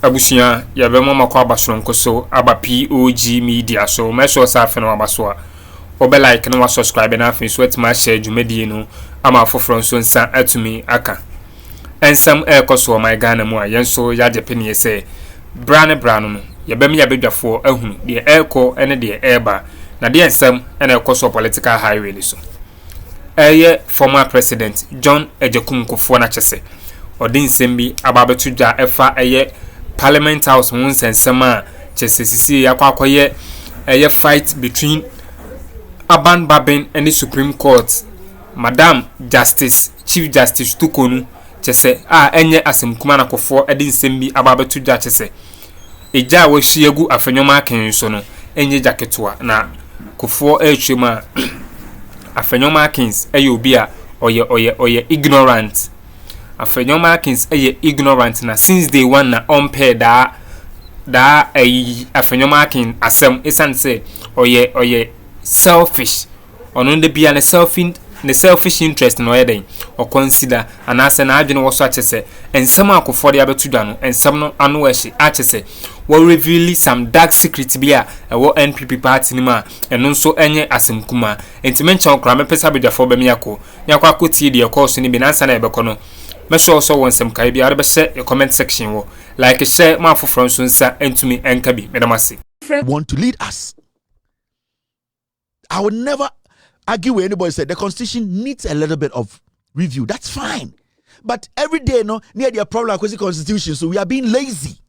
Abusia ya be mama kwa basonko so aba POG Media so meso sa fe no abaso a obe like na wa subscribe na afin so etima share dwumadi no ama foforo so nsa atumi aka ensam ekoso my Ghana mu a yenso ya jepeni se brane no ya be me ya bedwafo ahunu de eko ene de eba na de ensam ene ekoso political highway ni so former president John Kufffuor na chese odin sembi ababetu dwa efa Parliament House once and summer chesesisi yakwakoye fight between Aban Babin and the Supreme Court. Madam Justice Chief Justice Tukonu chese enye asemkumana Akuffo edin sembi ababetu dwa chese eja wo shiegu afenyoma ken so no enye jaketwa na Kuffo echuma afenyoma kins obi a oye ignorant afenyoma kins ignorant na since day one na unpaid da afenyoma kin asem esan say oye selfish ono de bia na selfish interest no yeden o consider anase na adwene wo so achese ensem Akuffo de abetu dwa no ensem no anu ehye achese we reveal some dark secret bia ewo Npp party ni ma eno nso enye asemkuma entimencha okra mepesa bedwafo ba miako nyakwa akotie de course ni bi nansa na ebeko no meso also won some kai bia be share your comment section wo like share ma foforo nso nsa entumi enka bi medamase want to lead us. I would never argue with anybody said the constitution needs a little bit of review. That's fine. But every day, no, near the problem with the constitution, so we are being lazy.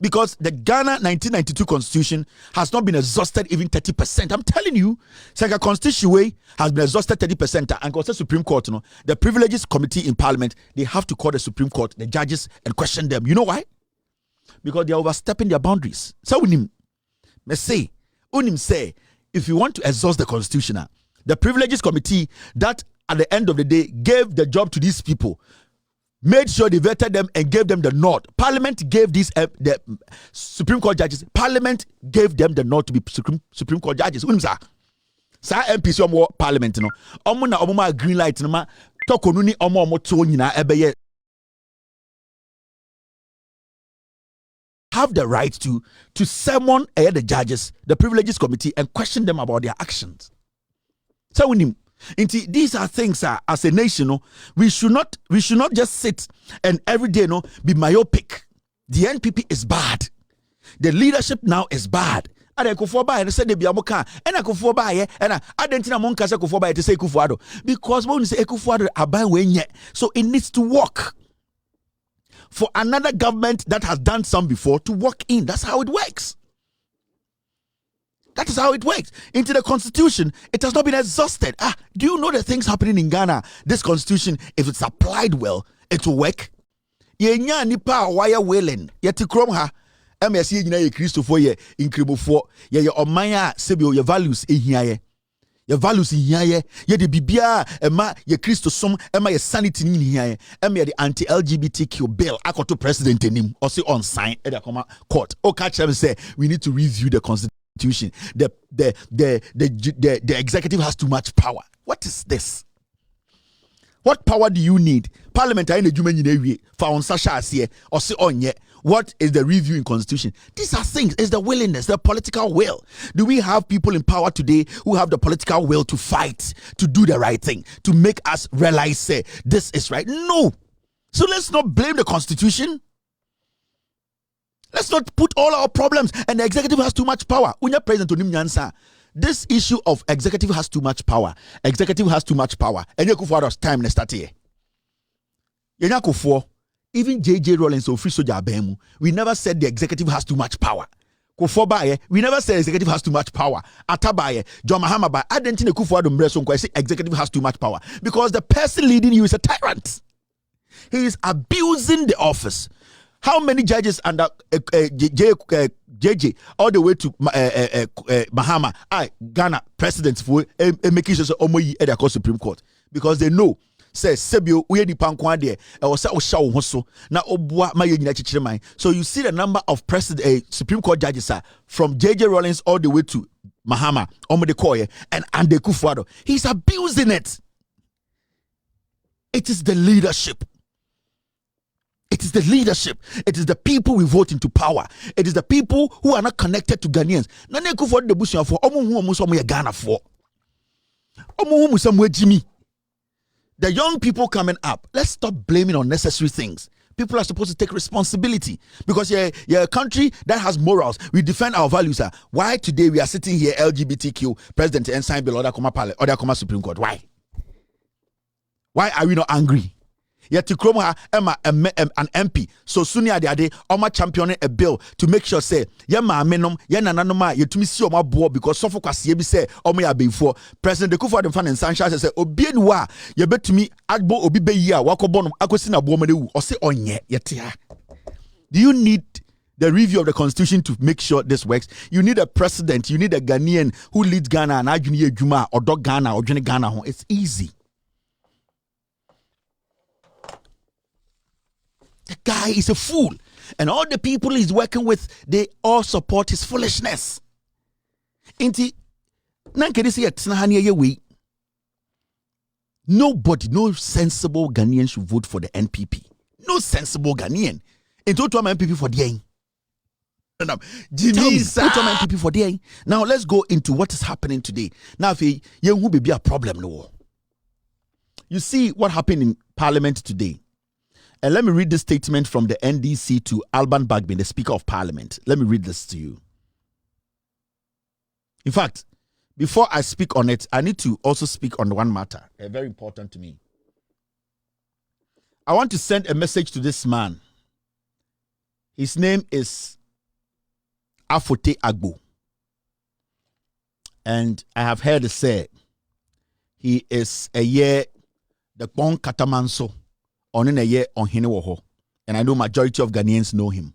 Because the Ghana 1992 constitution has not been exhausted even 30%. I'm telling you, the constitution way has been exhausted 30%. And because the Supreme Court, you know, the privileges committee in Parliament, they have to call the Supreme Court, the judges, and question them. You know why? Because they are overstepping their boundaries. So unim say, if you want to exhaust the constitution, the privileges committee that at the end of the day gave the job to these people, made sure they vetted them and gave them the nod. Parliament gave these the Supreme Court judges. Parliament gave them the nod to be Supreme Court judges. Sa MPs omo Parliament no. Omo na omo ma green light no ma tokonu ni omo to nyina ebeye have the right to summon the judges, the privileges committee, and question them about their actions. So these are things as a nation, we should not just sit and every day be myopic. The NPP is bad. The leadership now is bad. Akuffo ba and said they be amoka and Akuffo ba and adentina monka say Akuffo ba to say Akufo because when you say Akufo aban wenye, so it needs to work. For another government that has done some before to walk in. That's how it works. That is how it works. Into the constitution, it has not been exhausted. Do you know the things happening in Ghana? This constitution, if it's applied well, it will work. Yenya nipa wire wailing. Yeti krom ha. MSC yina ye Christopher ye inkribofo. Ye omanya sebio ye values ehiaye. Your values in here, ye de bibia, ema ye Christo som, ema ye sanity in here, ema the anti-LGBTQ bill, akoto president enim, or say on sign at the court. O catch them say we need to review the constitution. The executive has too much power. What is this? What power do you need? Parliament in the Juman for on Sasha here or say on yet. What is the review in constitution? These are things. It's the willingness, the political will. Do we have people in power today who have the political will to fight, to do the right thing, to make us realize, say, this is right? No. So let's not blame the constitution. Let's not put all our problems and the executive has too much power. Unya President Onim Nyansa. This issue of executive has too much power. Executive has too much power. And Akuffo's time let's start here. Akufo, even JJ Rollins or Free Soja Abemu, we never said the executive has too much power. Kuffo baye, we never said executive has too much power. Atabaye, John Mahama baye, I didn't think Kuffo Addo say executive has too much power because the person leading you is a tyrant. He is abusing the office. How many judges under JJ all the way to Mahama, Ghana presidents for making sure Omoyi at the Supreme Court because they know. Say Sebio we di pankwa de or say osha wo so na obua ma ₦ěněčrět. So you see the number of Supreme Court judges from JJ Rollins all the way to Mahama Omode Koye and Ande Kuffo. He's abusing it. It is the leadership. It is the leadership. It is the people we vote into power. It is the people who are not connected to Ghanaians. Nane Akufo de busuafo for hu omo so mo ye Ghana for. Omo hu some Jimmy. The young people coming up, let's stop blaming unnecessary things. People are supposed to take responsibility because you're a country that has morals. We defend our values. Why today we are sitting here, LGBTQ, President and sign bill, Order Supreme Court? Why? Why are we not angry? Yet Akroma an MP. So soon the other day, championing a bill to make sure say, menom, nananoma, you to me see my board because so focus ye be say, ya before President Kuffuor Čǒll and Sanchez say, Obienwa, you bet to me, Addo obi be ya, wakobonum, akosina bomade, or say on ye, yetia. Do you need the review of the constitution to make sure this works? You need a president, you need a Ghanaian who leads Ghana and Ajuni Juma or Dog Ghana or Johnny Ghana. It's easy. The guy is a fool. And all the people he's working with, they all support his foolishness. Nobody, no sensible Ghanaian should vote for the NPP. No sensible Ghanaian. And to NPP for the NPP for the. Now let's go into what is happening today. Now, if you will be a problem, no. You see what happened in Parliament today. And let me read this statement from the NDC to Alban Bagbin, the Speaker of Parliament. Let me read this to you. In fact, before I speak on it, I need to also speak on one matter, very important to me. I want to send a message to this man. His name is Afote Agbo. And I have heard it say he is a year the Kpong Katamanso. On in a year on Hinewoho. And I know majority of Ghanaians know him.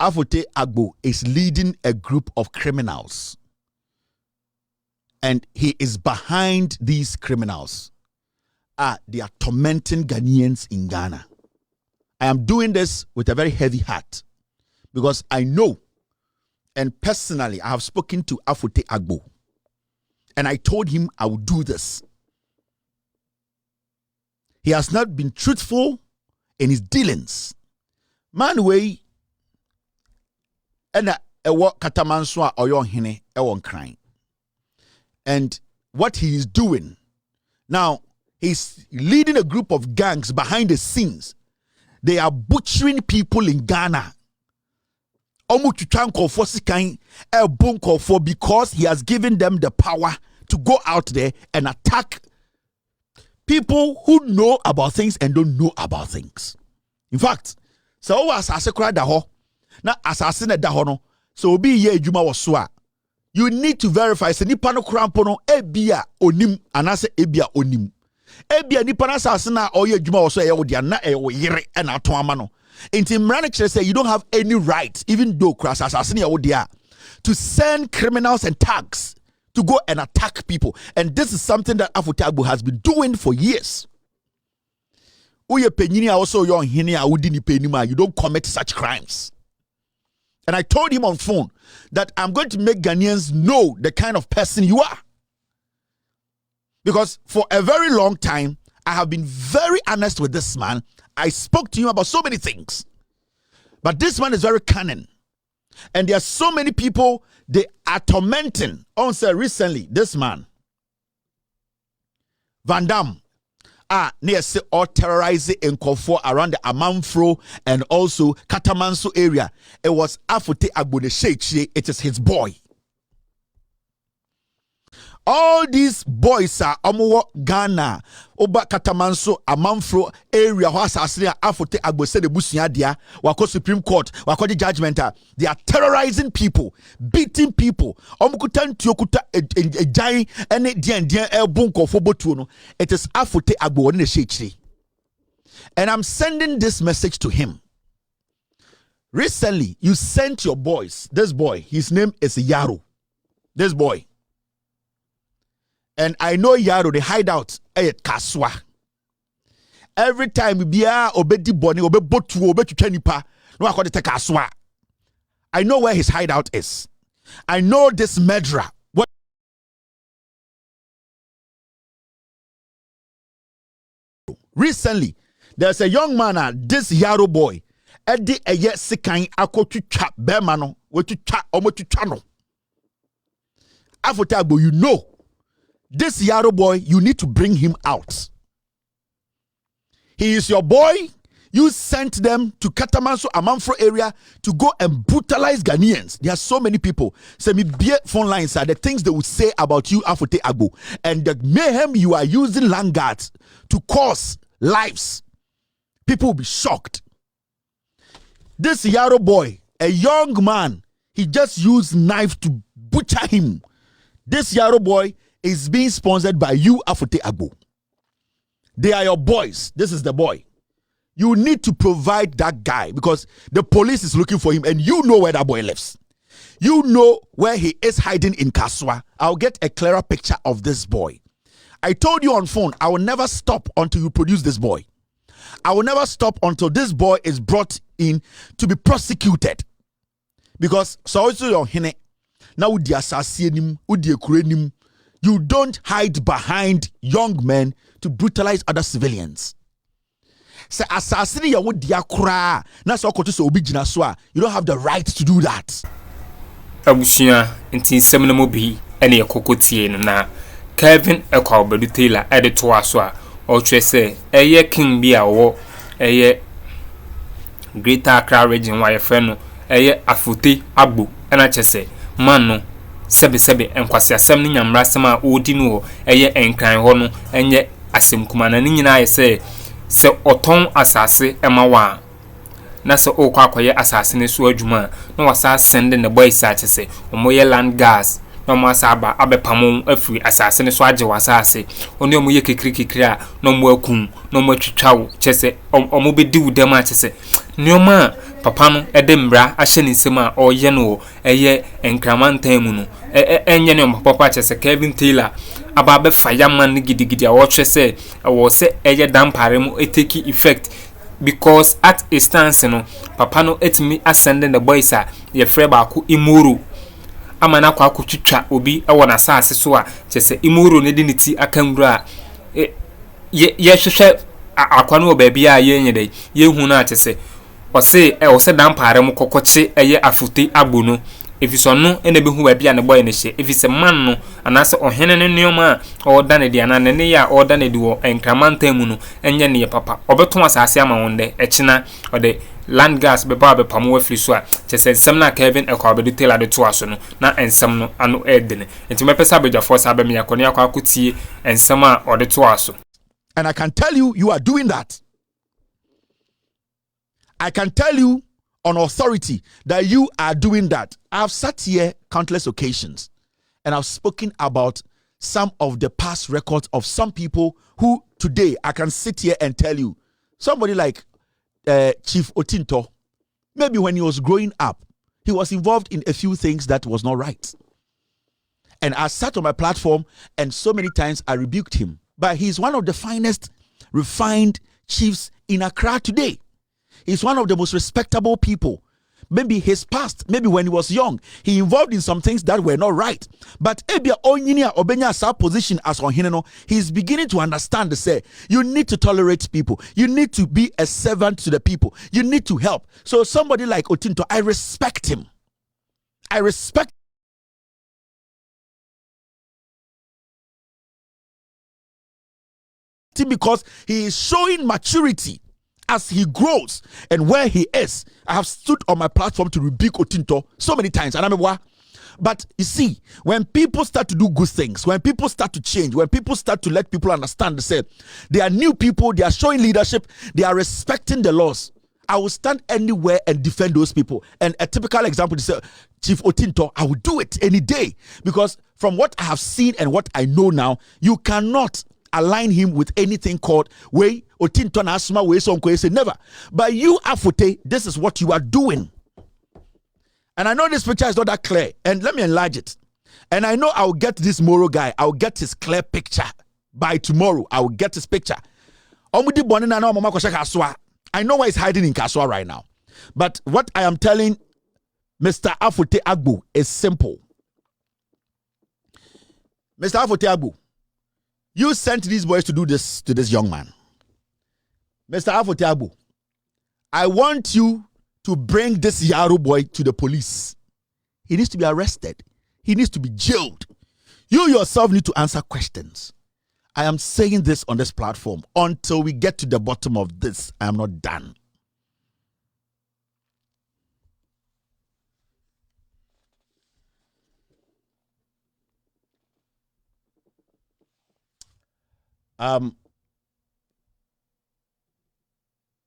Afote Agbo is leading a group of criminals. And he is behind these criminals. They are tormenting Ghanaians in Ghana. I am doing this with a very heavy heart. Because I know, and personally, I have spoken to Afote Agbo. And I told him I would do this. He has not been truthful in his dealings. Man way and a what katamanswa or yon hine e crying. And what he is doing now, he's leading a group of gangs behind the scenes. They are butchering people in Ghana. Because he has given them the power to go out there and attack people who know about things and don't know about things. In fact, so asase kra da ho na asase na da ho no so obi ye adwuma wo so a you need to verify se nipa no krampo no ebia onim anase ebia onim ebia nipa na asase na oye adwuma wo so e wo dia na e wo yere e na to ama no enti mrane kire say you don't have any right even though kras asase na wo dia to send criminals and thugs to go and attack people. And this is something that Afote Agbo has been doing for years. You don't commit such crimes. And I told him on phone that I'm going to make Ghanaians know the kind of person you are. Because for a very long time, I have been very honest with this man. I spoke to him about so many things. But this man is very cunning. And there are so many people they are tormenting. Also recently, this man, Van Dam, near say or terrorizing Akuffo around the Amanfro and also Katamanso area. It was Afote Agbo the Sheikh. It is his boy. All these boys are Omo Ghana, Oba Katamanso, Amanfro area. Afote Agbo said the Busia dia, wako Supreme Court, wako the judgment. They are terrorizing people, beating people. Omukutan tiokuta a giant and dian el bunko for botuno. It is Afote Agbo in the Sheikh. And I'm sending this message to him. Recently, you sent your boys. This boy, his name is Yaro. This boy. And I know Yaro, the hideout at Kaswa. Every time we be obedi boni, obe botu, obe chuchenipa, no akode te Kaswa. I know where his hideout is. I know this murderer. What recently, There's a young man, this Yaro boy. Edi eye sikan akotwitwa bema no, wetwitwa omotwitwa no. After Agbo, you know, this Yaro boy, you need to bring him out. He is your boy. You sent them to Katamanso, Amanfro area to go and brutalize Ghanaians. There are so many people. Send me phone lines are the things they would say about you, Afote Agbo, and the mayhem you are using land guards to cause lives. People will be shocked. This Yaro boy, a young man, he just used knife to butcher him. This Yaro boy is being sponsored by you, Afote Agbo. They are your boys. This is the boy. You need to provide that guy because the police is looking for him and you know where that boy lives. You know where he is hiding in Kaswa. I'll get a clearer picture of this boy. I told you on phone, I will never stop until you produce this boy. I will never stop until this boy is brought in to be prosecuted. Because so also your hene now with the assassin, with the kurenim, you don't hide behind young men to brutalize other civilians. Say assassin ya would diakra na so koto so obi gina so a you don't have the right to do that. Abusia ntin sem no bi ene yekokotie no na Kevin Ekwabedu Taylor ede to aso a o twe say eye king bi a wo eye Greater Accra region wa ye fe no eye Afote Agbo ena chese man no sebe enkwase asem ni nyamra sem a odi no eye enkran ho no enye asem kuma na ni nyina ye say se oton asase emawa na se o kwa akoye asase ne so adwuma na wasa send ne boy search se omoye land gas na mo asaba abepamon afiri asase ne so age wasase oni omoye kekiri a na mo akun na mo twitwawo chese omo bedi wudam a chese nioma papa no ede mbra ahye ne nsem a oye no eye enkramantan mu no enye ne papa chese Kevin Taylor ababe fireman gidigidi a watch say was say eye dampare mu take effect because at a stance no papa no etimi ascending the boys a ye frɛ baako imuru amana kwa akutwitwa obi e wona saase so a chese imuru ne de niti akangura ye hwehwɛ akwa no baabi a ye nyede ye hu na chese o se dampare mu kokoche eye Afote Agbo no efiso no ene be hu ba bia ne boy ne hye efise man no anase ohene ne neoma o da ne dia na ne ya o da ne di wo enkramanta mu no enye ne papa obeto asase ama wonde echina o de land gas be ba be pamo afiri so a chese nsem na Kevin Ekwabedu Taylor de to aso no na ensem no ano edene enti mepesa beja force abem yakone akwa akotie ensem a o de to aso. And I can tell you, you are doing that. I can tell you on authority that you are doing that. I've sat here countless occasions and I've spoken about some of the past records of some people who today I can sit here and tell you, somebody like Chief Otinto, maybe when he was growing up, he was involved in a few things that was not right. And I sat on my platform and so many times I rebuked him. But he's one of the finest refined chiefs in Accra today. He's one of the most respectable people. Maybe his past, maybe when he was young, he involved in some things that were not right. But Ebia Onyinia Obenya sa position as Onhineno, he's beginning to understand the say, you need to tolerate people. You need to be a servant to the people. You need to help. So somebody like Otinto, I respect him. I respect him because he is showing maturity as he grows and where he is. I have stood on my platform to rebuke Otinto so many times, and but you see, when people start to do good things, when people start to change, when people start to let people understand, they are new people, they are showing leadership, they are respecting the laws, I will stand anywhere and defend those people. And a typical example is Chief Otinto. I will do it any day because from what I have seen and what I know now, you cannot align him with anything called way Otinto na asma way so say never. But you, Afote, this is what you are doing. And I know this picture is not that clear. And let me enlarge it. And I know I'll get this Moro guy. I'll get his clear picture by tomorrow. I will get his picture. I know where he's hiding in Kaswa right now. But what I am telling Mr. Afote Agbo is simple. Mr. Afote Agbo, you sent these boys to do this to this young man. Mr. Afotiabo, I want you to bring this Yaro boy to the police. He needs to be arrested. He needs to be jailed. You yourself need to answer questions. I am saying this on this platform. Until we get to the bottom of this, I am not done. All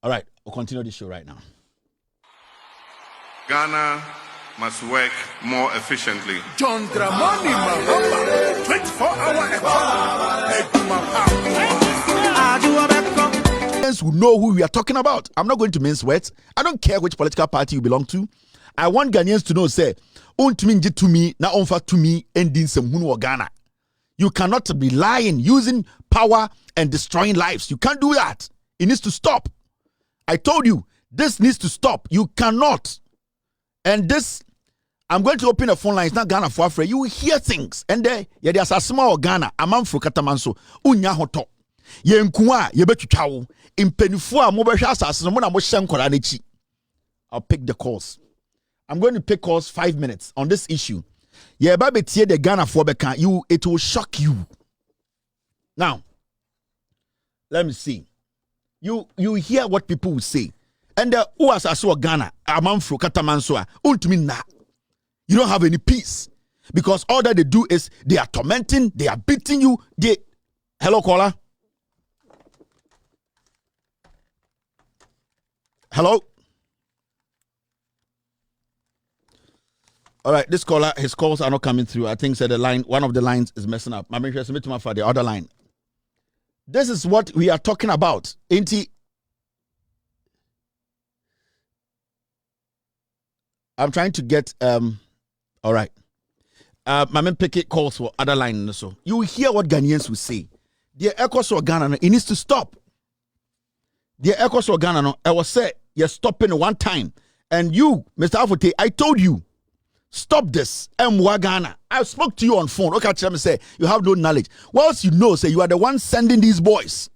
right, we'll continue the show right now. Ghana must work more efficiently. John Dramani Mahama, 24-hour Who know who we are talking about. I'm not going to mince words. I don't care which political party you belong to. I want Ghanaians to know, say, "Untminji to me, na onfa to me, ending some hunu Ghana." You cannot be lying, using power and destroying lives. You can't do that. It needs to stop. I told you, this needs to stop. You cannot. And this, I'm going to open a phone line. It's not Ghana for Africa. You will hear things. And there, there's a small Ghana. A man for Katamanso. Unya hoto. Ye nkuwa, ye betu chao. Impenifua, mobile assassin. I'll pick the calls. I'm going to pick calls 5 minutes on this issue. Yeah, baby, tie the Ghana for Bekan. You, it will shock you. Now, let me see. You hear what people will say. And who has saw Ghana, Amanfro, Katamansoa, ultimately na. You don't have any peace. Because all that they do is they are tormenting, they are beating you. Hello, caller. Hello. All right, this caller, his calls are not coming through. I think said the line, one of the lines is messing up. I'm interested to for the other line. This is what we are talking about. I'm trying to get all right. My man pick calls for other line. So you will hear what Ghanaians will say. The echoes of Ghana, it needs to stop. The echoes of Ghana, I was say you're stopping one time. And you, Mr. Afote, I told you. Stop this. Ghana. I spoke to you on phone. Okay, I'm say you have no knowledge. Whilst you know, say you are the one sending these boys.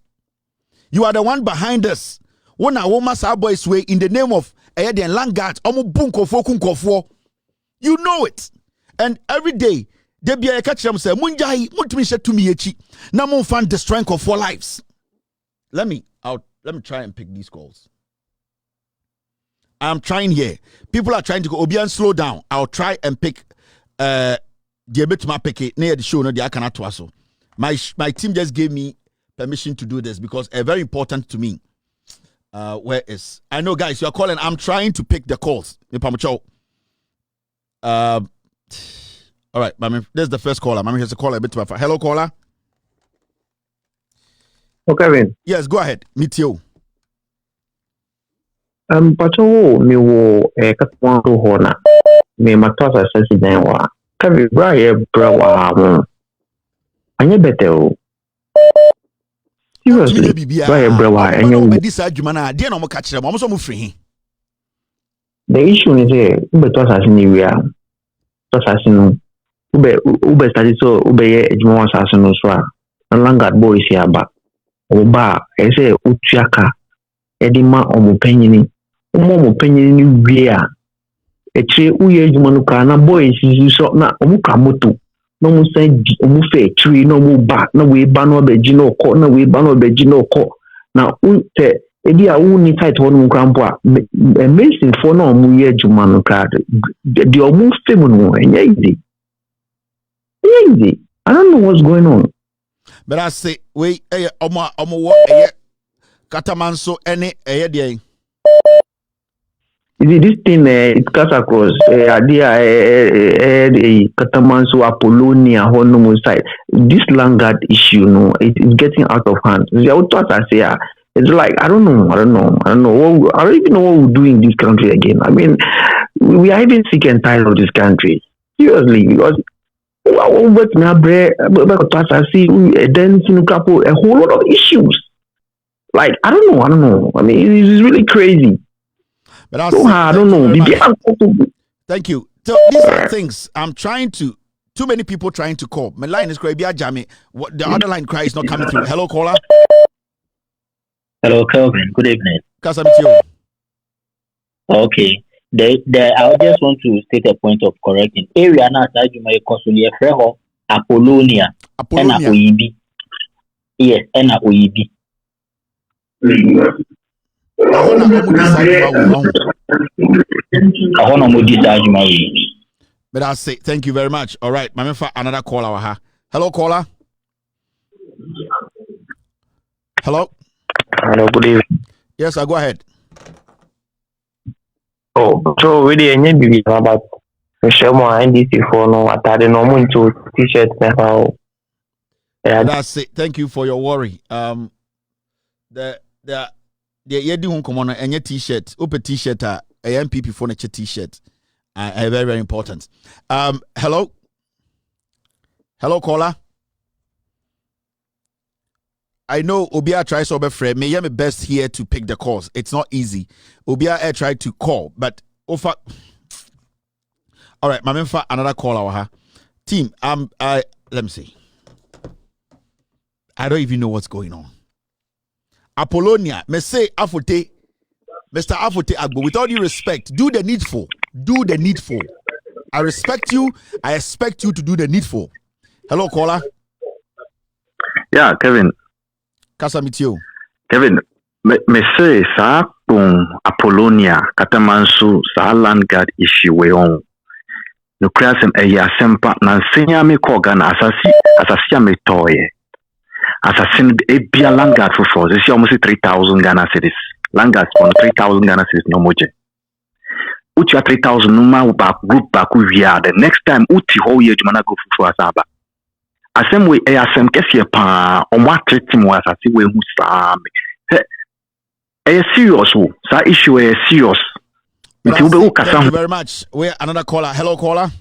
You are the one behind us. When a woman our boys way in the name of Langard, you know it. And every day, they be a catch them say, Munjai, Mutmisha to me, na mon fan the strength of 4 lives. Let me try and pick these calls. I'm trying here. People are trying to go Obian slow down. I'll try and pick the bit my pick near the show no the Akana. My team just gave me permission to do this because it's very important to me. Where is I know guys you're calling. I'm trying to pick the calls. All right, Mami, this is the first caller. Mami, here's a caller a bit. Hello, caller. Okay, yes, go ahead. Meet you. Pacho mi wo katwan to hona me matwasa sasiden wa kabi bra ye bra wa mo anye bete o seriously bra ye bra wa anye be this adwuma na de na mo ka kire mo so mo free the issue is betwasa sini wi a twasa sinu ube study so ube ye adwuma wa sasinu so a langard boys ya ba oba ese utuaka edima omupanyini omupanyini wia eche uye jumanuka na boys so na omuka moto no mu say omu fe tree no mu ba na we ba no be gino ko na we ba no be gino ko na unte edi a uni site wonu krampo a amazing for no mu ye jumanuka the omu fe mu no easy I don't know what's going on, but I say we omo Katamanso any day. This thing it cuts across idea Katamanso Apollonia Honomo side. This Langard issue, no, it's getting out of hand. It's like I don't know. I don't even know what we do in this country again. I mean, we are even sick and tired of this country. Seriously, because then a whole lot of issues. Like I don't know. I mean, it's really crazy. But I don't know. Thank you. So these are things I'm trying to. Too many people trying to call. My line is crazy. What the other line cry is not coming through. Hello, caller. Hello, Kelvin. Good evening. Kasa mit you. Okay. I just want to state a point of correcting. Area na sa juma konsulie freho Apollonia. Ena Oyibi. Yes, ena Oyibi. But I say thank you very much. All right, my for another caller. Hello, caller. Hello. Hello, good evening. Yes, I go ahead. Oh, so really, any baby about show more NDC for no atade no mo into t-shirt now. That's it. Thank you for your worry. The yedi hun come on any t-shirt, open t-shirt a MPP for nature t-shirt. Very very important. Hello. Hello, caller. I know Obia tries to be friend. Me, I'm best here to pick the calls. It's not easy. Obia tried to call, but offer. All right, my man for another caller. Team, let me see. I don't even know what's going on. Apollonia, me say Afote, Mr. Afote Agbo, with all due respect, do the needful. Do the needful. I respect you. I expect you to do the needful. Hello, caller. Yeah, Kevin. Kasa mit you. Kevin, me say sa kung Apollonia katamansu sa land guard issue we on. No krasem eya sempa na senya me ko Ghana asasi me toye. Assassin e bia land guard for this almost 3,000 Ghana cedis. Land guard for 3,000 Ghana cedis no moje. Uchi 3,000 numa ba group ba ku via the next time uti ho ye jumana go fufu asaba. Asem we asem kesi pa on wa treat mo asasi we hu sa me. Serious o. Sa issue is serious. Thank you very much. We're another caller. Hello, caller.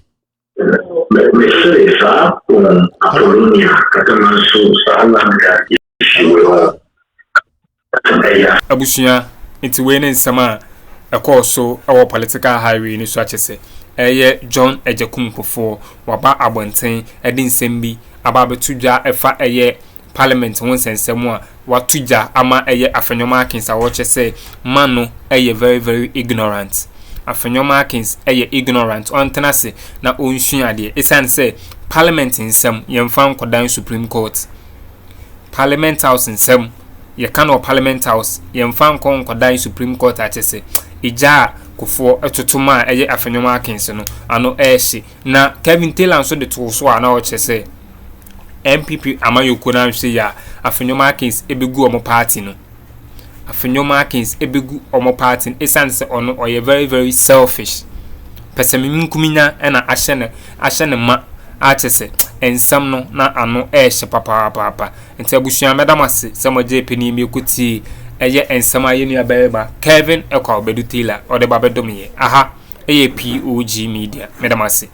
Abusia into winning sama a course so our political highway in Šwiącқ. John Ekuffo waba abonten edin sembi ababetuja efa parliament won sensemo a watuja ama afenyoma akins a woche say mano very very ignorant. Afenyoma akins ignorant on tenase na onsuade esan say parliament nsem yemfa nkodan supreme court. Parliament house nsem ye kano parliament house yemfa nkodan supreme court atese ija Akkuffo etotoma afenyoma akins no ano ehye na Kevin Taylor so de to so ana o chese MPP amayoko na nhwe ya afenyoma akins ebegu omo party no afenyoma akins ebegu omo party esanse ono oye very very selfish pesemiminkumina na ahyene ma achese ensam no na ano ehye papa entabusuan medamase samoje peni mi ekuti ensam ayenu abeba Kevin Ekwa Obedu Taylor or the Babedomi aha POG Media medamase